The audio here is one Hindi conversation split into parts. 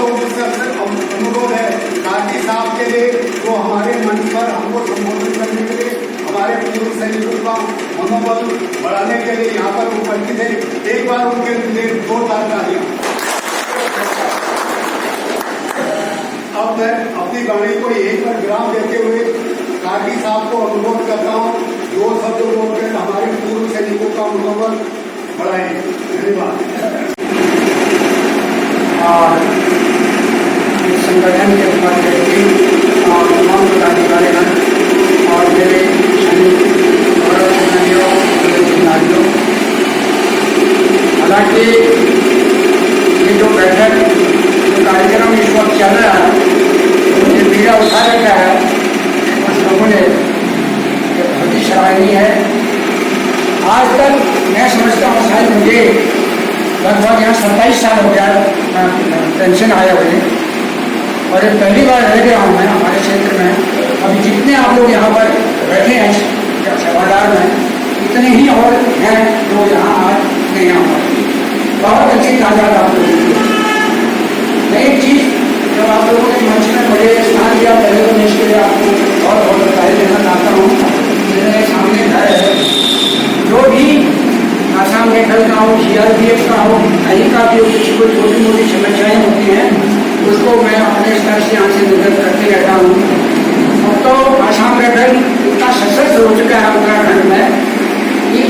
लोगों से अनुरोध है काजी साहब के लिए जो हमारे मंच पर हमको संबोधित करने के लिए हमारे पूर्व सैनिकों का मनोबल बढ़ाने के लिए यहाँ पर उपस्थित है। एक बार उनके लिए जोरदार तालियां। अब मैं अपनी वाणी को यहीं पर विराम देते हुए काजी साहब को अनुरोध करता हूँ जो शब्द बोलकर हमारे पूर्व सैनिकों का मनोबल बढ़ाएं। धन्यवाद। और संगठन के उपाध्यक्ष और तमाम पदाधिकारीगण और मेरे खिलाड़ियों, हालांकि ये जो बैठक जो कार्यक्रम इस वक्त चल रहा है ये मीडिया उठा रखा है उस लोगों ने बहुत ही सराहनीय है। आज तक मैं समझता हूँ शायद मुझे लगभग यहाँ 27 साल हो गया पेंशन आया हुए और ये पहली बार रह गया हूँ मैं हमारे क्षेत्र में। अभी जितने आप लोग यहाँ पर बैठे हैं सभागार में इतने ही और हैं जो यहाँ आज नहीं आ पाते। बहुत अच्छी तादाद आप लोगों की। मैं एक चीज़ जब आप लोगों ने मंच में मुझे स्थान दिया पहले तो मैं इसके लिए आपको बहुत बहुत बधाई देना चाहता हूँ। मेरे सामने घर है जो भी आसाम रेफल का हो, CRPF का हो, कहीं का भी किसी को छोटी मोटी समस्याएं होती हैं उसको मैं अपने स्तर से यहाँ से निगत करते रहता हूँ। अब तो आसाम रेफल इतना सशक्त हो चुका है उत्तराखंड में कि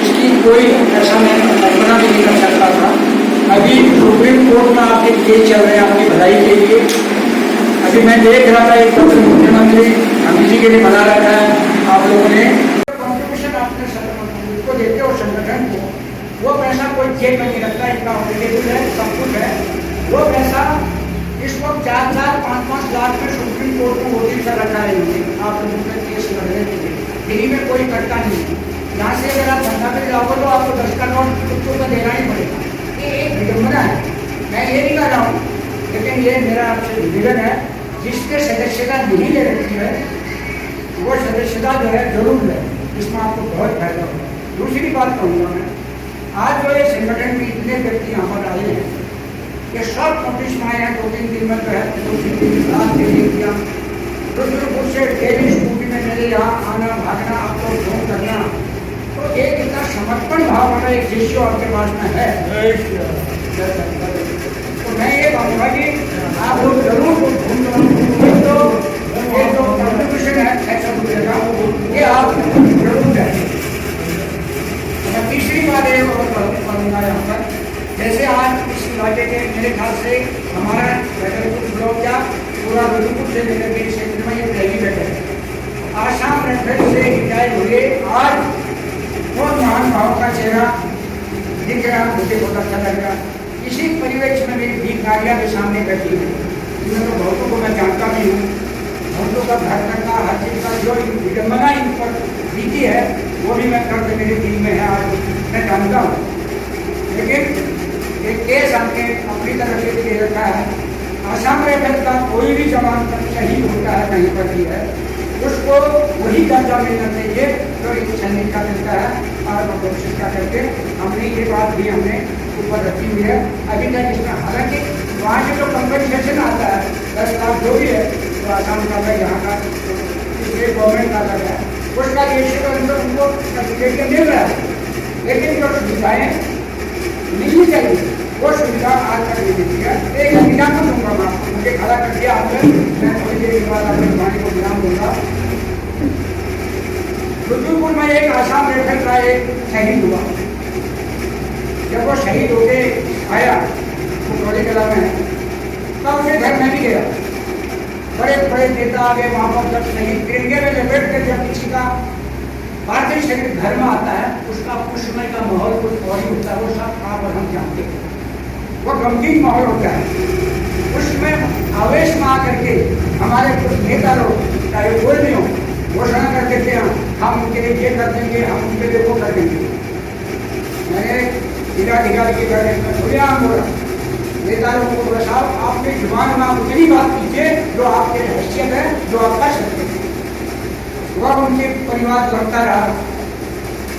इसकी कोई ऐसा मैं कल्पना भी नहीं कर सकता था। अभी सुप्रीम कोर्ट में आपके केस चल रहे हैं आपकी भलाई के लिए। अभी मैं देख रहा था एक पत्र मुख्यमंत्री अमित जी के लिए बना रखा है आप लोगों ने कॉन्ट्रीब्यूशन आपने को देते हो संगठन को, वो पैसा कोई जेब में नहीं रखता, इनका ऑब्लिगेशन है, सब कुछ है। वो पैसा इस वक्त 4-4, 5-5 लाख में सुप्रीम कोर्ट में वोटिंग कर रखा है इन्होंने आप लोगों का केस लड़ने के लिए। फ्री में कोई करता नहीं है। यहाँ से अगर आप धंधा पे जाओगे तो आपको 10 का नोट कुत्तों का देना ही पड़ेगा। ये एक विडम्बना है। मैं ये नहीं कह रहा हूँ, लेकिन ये मेरा आपसे निवेदन है जिसके सदस्यता नहीं ले रखी है वो सदस्यता जो है जरूर है, इसमें आपको बहुत फायदा होगा। दूसरी बात कहूँगा मैं, आज जो ये संगठन में इतने व्यक्ति यहाँ पर आए हैं ये सब नोटिस में आए हैं। 2-3 दिन में जो है 2-3 दिन रात के लिए किया रुद्रपुर से डेली स्कूटी में मेरे यहाँ आना भागना आपको फोन करना, तो एक इतना समर्पण भाव वाला एक शिष्य आपके पास में है। तो मैं ये कहूँगा कि आप लोग जरूर तो ये जो कॉन्ट्रीब्यूशन है ऐसा मिलेगा ये आप जरूर करें। तीसरी बात ये कहूँगा यहाँ पर, जैसे आज इस इलाके के मेरे ख्याल से हमारा बैठक ब्लॉक या पूरा रुद्रपुर से मेरे भी क्षेत्र में ये पहली बैठक है। आसाम रेफल से रिटायर हुए आज बहुत महान भाव का चेहरा दिख रहा, मुझे बहुत अच्छा लग रहा। इसी परिवेश में मेरी भी नारियाँ के सामने बैठी है, इनमें तो बहुतों को मैं जानता भी हूँ। बहुतों का घर करना हर चीज़ का जो विडम्बना इन पर बीती है वो भी मैं करके मेरे दिल में है, आज मैं जानता हूँ। लेकिन एक केस हमने अपनी तरफ से दे रखा है। आसाम रेफल का कोई भी जवान पर शहीद होता है कहीं पर भी है उसको वही दर्जा मिलना चाहिए जो एक सैनिक का मिलता है। और कोशिश का करके हमने ये बात भी हमने ऊपर रखी हुई है अभी तक इसमें। हालांकि वहाँ से जो कंपनसेशन आता है 10 लाख जो भी है तो आसाम का है, यहाँ का स्टेट गवर्नमेंट का लगा है उसका रेशियो के अंदर उनको सर्टिफिकेट मिल रहा है। लेकिन जो सुविधाएँ मिलनी चाहिए वो सुविधा आज तक नहीं मिलती है। एक एग्जाम्पल दूंगा मैं आपको, मुझे खड़ा कर दिया आपने, मैं थोड़ी देर के बाद अपने वाणी को विराम दूंगा। रुद्रपुर में एक आसाम रेफल का एक शहीद हुआ। जब वो शहीद होके आया वो थोड़ी कला में है तब उसे घर में भी गया। बड़े बड़े नेता आ गए वहाँ पर। जब शहीद तिरंगे में लपेट कर जब किसी का पार्थिव शरीर घर में आता है उसका उस समय का माहौल कुछ और ही होता है। वो सब आप और हम जानते हैं, वो गमगीन माहौल होता है। उसमें आवेश में आकर के हमारे कुछ नेता लोग चाहे कोई नहीं हो घोषणा कर देते हैं हम उनके लिए ये कर देंगे, हम उनके लिए वो कर देंगे। मैंने जिलाधिकारी के घर में खुले आम बोला नेता लोगों को बोला साहब आपके जुबान में आप उतनी बात कीजिए जो आपके हैसियत है, जो आप कर सकते हैं। वह उनके परिवार लड़ता रहा,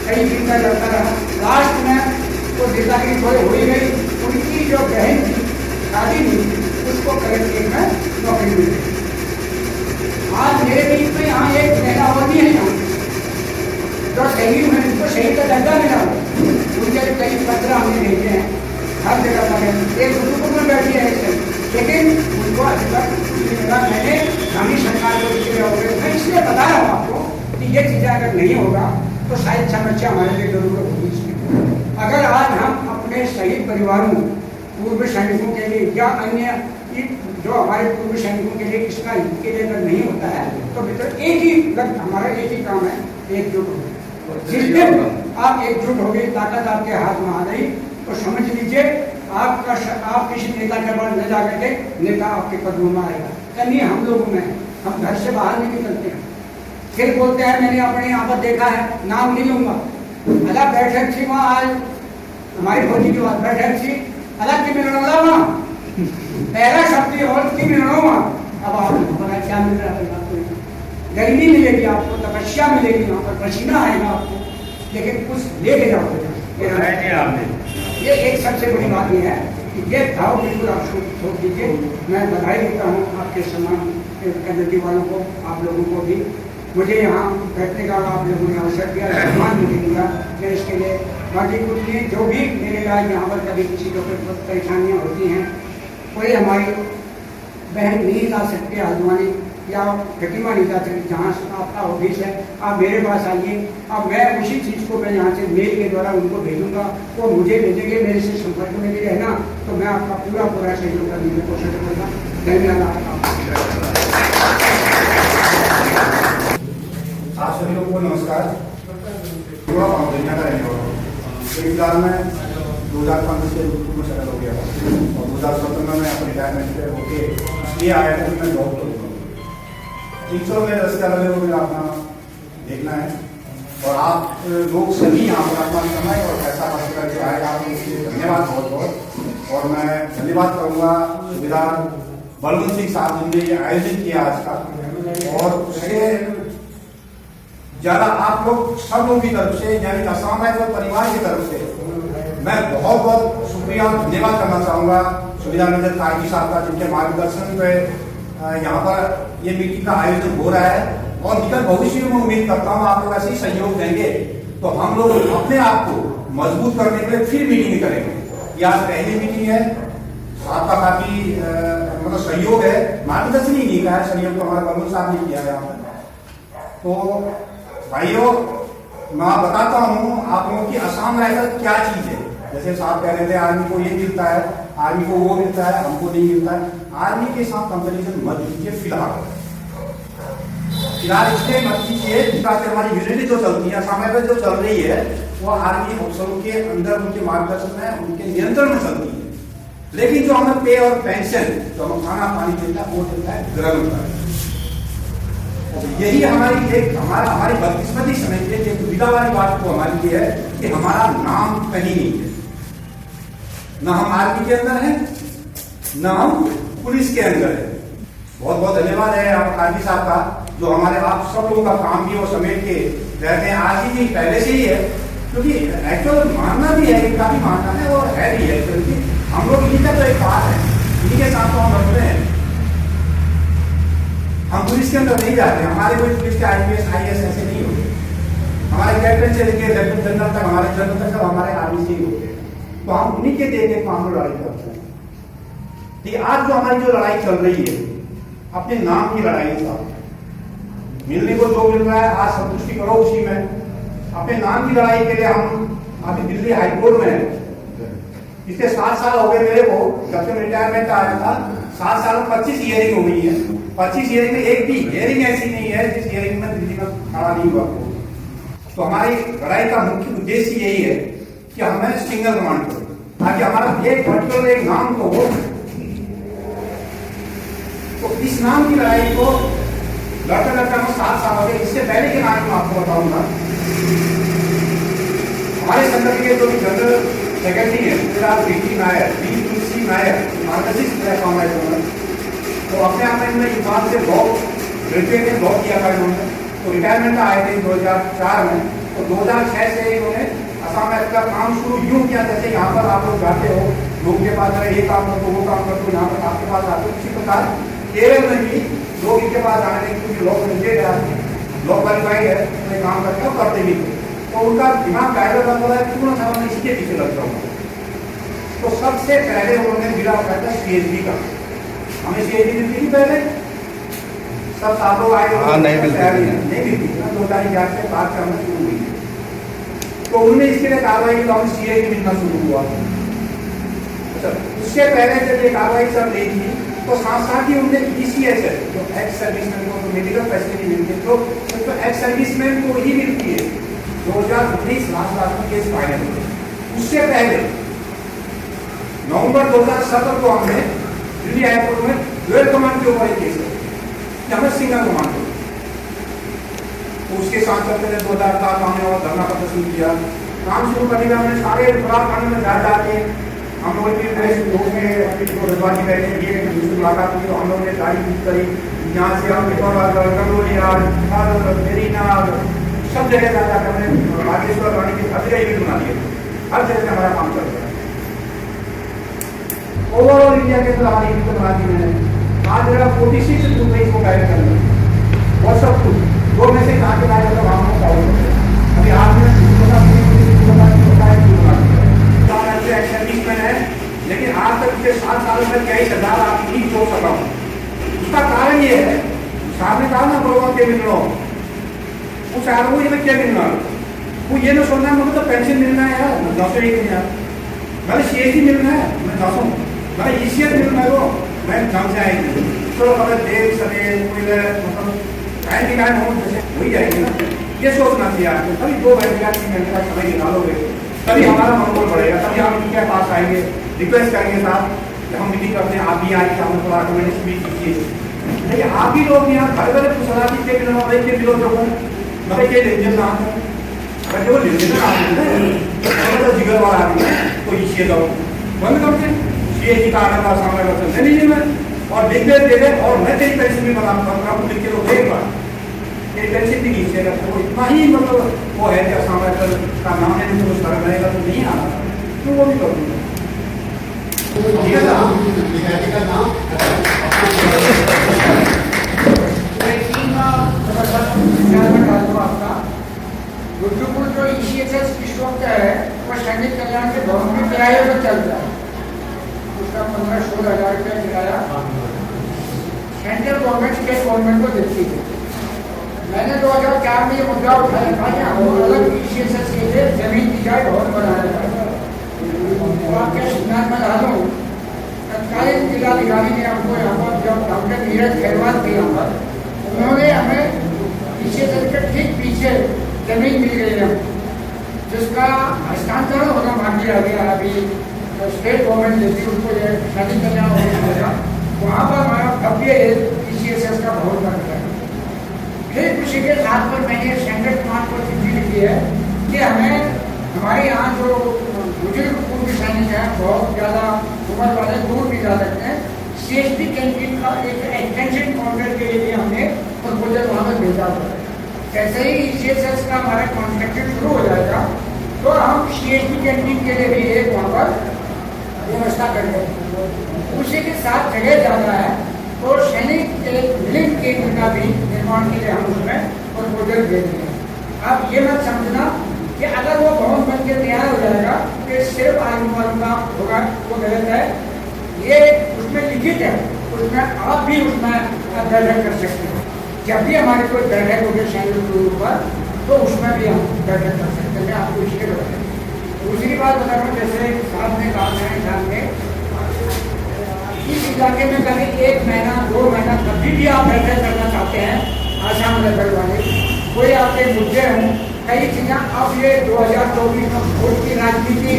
कई दिन तक लड़ता रहा। लास्ट में वो नेतागिरी थोड़ी हो ही गई। उनकी जो बहन थी शादी नहीं उसको कलेक्ट में नौकरी मिल गई। आज मेरे बीच में यहाँ एक महिला और भी है यहाँ जो शहीद है, उनको शहीद का दर्जा मिला, उनके कई पत्र हमने भेजे हैं हर जगह पर। एक सुप्रीम में बैठी है लेकिन उनको अभी तक मैंने हमारी सरकार को मैं इसलिए बता रहा हूँ आपको कि ये चीज़ें अगर नहीं होगा तो शायद समस्या हमारे लिए जरूरत होगी इसमें। अगर आज हम अपने शहीद परिवारों, पूर्व सैनिकों के लिए या अन्य जो हमारे पूर्व सैनिकों के लिए इसका हित के लिए अगर नहीं होता है तो बेहतर एक ही हमारा एक ही काम है, एकजुट हो। जिस दिन आप एकजुट हो गई, ताकत आपके हाथ में आ गई तो समझ लीजिए आप किसी नेता के पास न जाकर के नेता आपके कदमों में आएगा। कहीं हम लोगों में हम घर से बाहर नहीं निकलते हैं, फिर बोलते हैं मैंने अपने यहाँ पर देखा है, नाम नहीं लूंगा, अलग बैठक थी वहाँ, आज हमारी फौजी की बात बैठक थी, अलग की मिलना वहाँ पहला शब्द और की मिलना वहाँ। अब आप पता क्या मिल रहा है आपको, गर्मी मिलेगी आपको, तपस्या मिलेगी, वहाँ पर पसीना आएगा आपको, लेकिन कुछ लेके जाओगे ये एक सबसे बड़ी बात यह है कि ये भाव बिल्कुल आप छोड़ दीजिए। मैं बधाई देता हूँ आपके समान कमेटी वालों को, आप लोगों को भी। मुझे यहाँ बैठने का आप लोगों ने अवसर दिया, सम्मान मुझे दिया, मैं इसके लिए बाकी कुछ नहीं। जो भी मेरे लायक यहाँ पर कभी किसी को परेशानियाँ होती हैं, कोई हमारी बहन नहीं ला सकते हल्द्वानी या खटीमा नहीं जा सकती, जहाँ आपका ऑफिस है आप मेरे पास आइए। अब मैं उसी चीज़ को मैं यहाँ से मेल के द्वारा उनको भेजूंगा, वो मुझे भेजेंगे, मेरे से संपर्क में भी रहना, तो मैं आपका पूरा सहयोग करने की कोशिश करूँगा। धन्यवाद आपका। आप सभी लोगों को नमस्कार। फिलहाल मैं 2005 से में सेटल हो गया था और 2017 में अपने रिटायरमेंट पे होके ये आया था कि मैं जॉब करूँगा। 300 में रस्ते अलग अलग अपना देखना है और आप लोग सभी यहाँ पर अपना समय और पैसा खर्च करके आएगा, आपको इसलिए धन्यवाद बहुत बहुत। और मैं धन्यवाद करूँगा सुबेदार बलवंत सिंह साहब जिनने ये आयोजन किया आज का, और उससे ज़्यादा आप लोग सब लोगों की तरफ से यानी असम राइफल परिवार की तरफ से मैं बहुत बहुत शुक्रिया धन्यवाद करना चाहूँगा सुबेदार मेजर तारकी साहब का, जिनके मार्गदर्शन में यहाँ पर ये मीटिंग का आयोजन हो रहा है। और निकट भविष्य में उम्मीद करता हूँ आप लोग ऐसे ही सहयोग देंगे तो हम लोग अपने आप को मजबूत करने के लिए फिर मीटिंग करेंगे। ये आज पहली मीटिंग है, आपका काफी मतलब सहयोग है, मार्गदर्शन ही नहीं का है, सहयोग तो हमारे बलवंत साहब ने किया है यहाँ पर। तो भाइयों मैं बताता हूँ आप लोगों की असम राइफल क्या चीज है। जैसे साहब कह रहे थे आर्मी को ये मिलता है, आर्मी को वो मिलता है, हमको नहीं मिलता है। आर्मी के साथ कंपेरिजन मत कीजिए फिलहाल इसलिए मत कीजिए ताकि हमारी यूनिटी जो चलती है, असम राइफल जो चल रही है वो आर्मी अफसरों के अंदर उनके मार्गदर्शन में, उनके नियंत्रण में चलती है। लेकिन जो हमें पे और पेंशन, जो हमें खाना पानी देता है, वो देता है गृह मंत्रालय। यही हमारी बदकिस्मती समझिए कि दुविधा वाली बात तो हमारी ये है कि हमारा नाम कहीं नहीं है, न हम आर्मी के अंदर हैं न हम पुलिस के अंदर है। बहुत बहुत धन्यवाद है आप काजी साहब का, जो हमारे आप सब लोगों का काम भी वो समेट के रहते हैं। आज ही नहीं पहले से ही है, क्योंकि एक्चुअल मानना भी है, इनका भी मानना है और है भी है, क्योंकि हम लोग इन्हीं का तो एक बात है, इन्हीं के साथ तो हम रखते हैं। हम पुलिस के अंदर नहीं जाते, हमारे कोई पुलिस के IPS IAS ऐसे नहीं होते, हमारे कैप्टन से लेकर लेफ्टिनेंट जनरल तक, हमारे जनरल तक सब हमारे आर्मी से ही होते हैं। तो हम उन्हीं के देख देख हम लड़ाई करते हैं। ठीक, आज जो हमारी जो लड़ाई चल रही है अपने नाम की लड़ाई है साहब, मिलने को जो मिल रहा है आज संतुष्टि करो उसी में। अपने नाम की लड़ाई के लिए हम अभी दिल्ली हाईकोर्ट में है, इसके 7 साल हो गए मेरे को, जब से रिटायरमेंट आया था 7 साल में 25 हियरिंग हो गई है। 25 हियरिंग में एक भी हियरिंग ऐसी नहीं है जिस हियरिंग में दिल्ली में खड़ा नहीं हुआ। तो हमारी लड़ाई का मुख्य उद्देश्य यही है कि हमें सिंगल कमांड करो, ताकि हमारा एक पर्टिकुलर एक नाम तो हो। तो इस नाम की लड़ाई को लड़ते लड़ते हम 7 साल हो गए। इससे पहले के नाम मैं आपको बताऊंगा, हमारे संगठन के जो जनरल सेक्रेटरी है वी नायर, वी नायर, मार्गदर्शित प्लेटफॉर्म है उन्होंने, तो अपने आप में इस बात से बहुत ग्रेजुएट है, बहुत किया था इन्होंने। तो रिटायरमेंट आए थे 2004 में, तो 2006 से इन्होंने असाम का काम शुरू यूं किया जैसे यहाँ पर आप लोग जाते हो लोग के पास ये काम कर दो वो काम कर दो, यहाँ पर आपके पास आते हो। इसी प्रकार केरल में भी लोग इनके पास आने के कुछ लोग मिलते हैं, लोग क्वालिफाइड है, अपने काम करते हो करते भी थे, तो उनका दिमाग डायवर्ट बन रहा है क्यों ना मैं इसके पीछे लग जाऊँ। तो सबसे पहले उन्होंने मिला होता था CHD का, हमें CHD मिलती थी पहले, सब आप लोग आए नहीं मिलती ना, 2011 से बात करना शुरू हुई। तो उन्होंने इसके लिए कार्रवाई की तो हमें CHD मिलना शुरू हुआ। अच्छा, उससे पहले जब ये कार्रवाई चल रही थी तो साथ साथ ही उन्होंने ECHS जो एक्स सर्विसमैन को मेडिकल फैसिलिटी मिलती है, तो एक्स सर्विसमैन को ही मिलती है 2019 लास्ट में केस फाइनल हुए। उससे पहले नवंबर 2017 को हमने दिल्ली एयरपोर्ट में ड्यूअल कमांड के ऊपर एक केस है, हमें सिंगल कमांड हो। उसके साथ चलते थे 2007 में हमने और धरना प्रदर्शन किया। काम शुरू करने में हमने सारे खिलाफ कानून में डाल डाल के हम लोगों की रजवाजी बैठे किए, मुलाकात की, हम लोगों ने गाड़ी बुक करी, यहाँ से हम सब जगह जा जाकर हमने राजेश्वर रानी की हर जगह इवेंट बना दिए, हर जगह से हमारा काम चल रहा है। ओवरऑल इंडिया के अंदर हमारी इवेंट बना दी मैंने। आज मेरा 46 ग्रुप है, इसको गाइड करना व्हाट्सअप ग्रुप, वो में से कहाँ के गाइड करता वहाँ पर फॉलो करते हैं। अभी आज में है, लेकिन आज तक पिछले 7 साल में क्या ही सरदार आप नहीं छोड़ सका हूँ। उसका कारण ये है, साहब ने कहा ना लोगों के मिल रहा हूँ, उस आदमी को क्या मिलना, वो ये ना सोचना मुझे तो पेंशन मिलना है यार, मैं 900 एक यार, मैंने CHD मिलना है मैं 900, मैंने ECHS मिलना है वो मैं जम से आएंगे। तो अगर देव सवेर मतलब टाइम निकाल हो जैसे वही जाएगी ना, ये सोचना चाहिए आपको। तभी 2 घंटे 3 घंटे का समय निकालोगे, तभी हमारा मनोबल बढ़ेगा, तभी हम इनके पास आएंगे, रिक्वेस्ट करेंगे साहब कि हम मीटिंग करते हैं, आप भी आए कि हम थोड़ा अकोमोडेशन भी कीजिए। नहीं आप ही लोग यहाँ घर घर सलाह के बिना के बिलो जो मतलब के लेंजन ना अगर जो लेंजन ना जिगर वाला आदमी है तो इसे दो बंद करते CHD का आने का सामने करते नहीं मैं और लिख दे और मैं तेरी पेंशन भी बना दूंगा, लिख के तो एक बार तेरी पेंशन भी नीचे रखो, इतना ही मतलब वो है कि सामने का नाम लेने से कुछ फर्क रहेगा तो नहीं आना, तो वो भी कर दूंगा। रुद्रपुर जो ECHS इस वक्त है वो सैनिक कल्याण के भवन में किराए पर चलता है, उसका 15-16 हज़ार रुपया किराया सेंट्रल गवर्नमेंट स्टेट गवर्नमेंट को देती है। मैंने 2004 में ये मुद्दा उठाया था कि हम अलग ECHS के लिए जमीन की जाए भवन बनाया था। तो आपके सिद्धांत में डालूँ तत्कालीन जिलाधिकारी ने हमको यहाँ पर जब डॉक्टर नीरज खैरवाल थे यहाँ पर, उन्होंने हमें ECHS के ठीक पीछे जमीन मिल गई है जिसका हस्तांतरण होना बाकी रह गया। अभी स्टेट गवर्नमेंट देती है उसको सैनिक कल्याण होगा, वहाँ पर हमारा भव्य ECHS का भवन बन गया। फिर उसी के साथ पर मैंने सेंट्रल कमांड को चिट्ठी लिखी है कि हमें हमारे यहाँ जो बुजुर्ग पूर्व सैनिक हैं बहुत ज़्यादा उम्र वाले दूर भी जा सकते हैं, CHD कैंटीन का एक एक्सटेंशन काउंटर के लिए हमने प्रपोजल वहाँ पर भेजा हुआ है। जैसे ही ECHS का हमारा कॉन्ट्रैक्शन शुरू हो जाएगा तो हम CHD कैंटीन के लिए भी एक वहाँ पर व्यवस्था करेंगे। उसी के साथ जगह ज़्यादा है तो सैनिक मिलिंग केंद्र का भी निर्माण के लिए हम उसमें प्रपोजल भेज देंगे। अब ये मत समझना कि अगर वो भवन बन के तैयार हो जाएगा तो सिर्फ आर्मी वालों का होगा, वो गलत है। ये उसमें लिखित है, उसमें आप भी उसमें बैठक कर सकते हैं। जब भी हमारे कोई बैठक होगी सैनिक के ऊपर तो उसमें भी हम बैठक कर सकते हैं। आपको इसके बताएं। दूसरी बात बता रहा हूँ, जैसे साहब ने कहा है इस इलाके में कभी 1 महीना 2 महीना कभी भी आप बैठक करना चाहते हैं, आसाम लेवल वाले कोई आपके मुद्दे हों, कई चीज़ें अब ये 2024 में वोट की राजनीति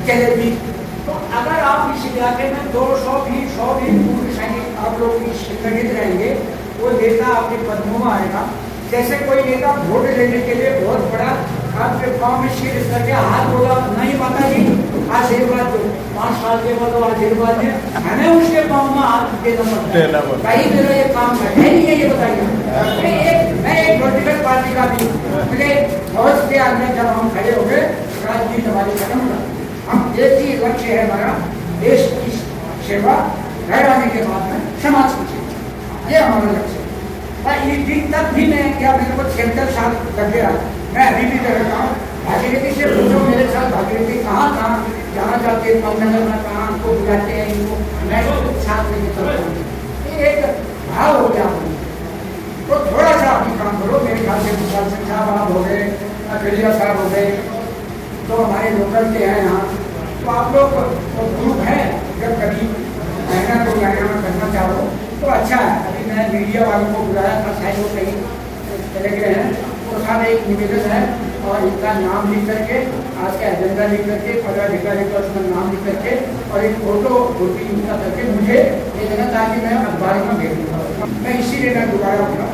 चलेगी, तो अगर आप इस इलाके में 200 भी 100 भी पूर्व सैनिक आप लोग संगठित रहेंगे, वो नेता आपके कदमों में आएगा। जैसे कोई नेता वोट लेने के लिए बहुत बड़ा आपके गाँव में शीर करके हाथ बोला, नहीं माता जी आशीर्वाद दो, 5 साल के बाद आशीर्वाद है, हमें उसके गाँव में हाथ देना पड़ता है। भाई मेरा ये काम है नहीं है, ये बताइए। मैं एक पॉलिटिकल पार्टी का भी मुझे बहुत से आदमी जब हम खड़े हो गए राजनीति हमारी खत्म हो गई। हम एक ही लक्ष्य है हमारा, देश की सेवा, घर आने के बाद में समाज की सेवा, ये हमारा लक्ष्य है। और इस दिन तक भी मैं क्या, मेरे को 76 साल लग गया, मैं अभी भी करता हूँ। भागीरथी से पूछो मेरे साथ भागीरथी कहाँ जहाँ जाते हैं नगर में कहाँ को बुलाते हैं इनको, मैं साथ लेके चलता हूँ। ये एक भाव हो गया तो थोड़ा सा अभी काम करो। मेरे ख्याल से विशाल सिंह साहब आप हो गए, अखिलिया साहब हो गए, तो हमारे लोकल के हैं यहाँ, तो आप लोग तो ग्रुप है, जब कभी महीना को महीना में करना चाहो तो अच्छा है। अभी मैं मीडिया वालों को बुलाया था, शायद वो कहीं चले गए हैं, तो साथ एक निवेदन है और इनका नाम लिख करके, आज का एजेंडा लिख करके, पदाधिकारी का उसमें नाम लिख करके और एक फोटो इनका करके मुझे ये देना, ताकि मैं अखबार में भेज दूँगा। मैं इसीलिए मैं दोबारा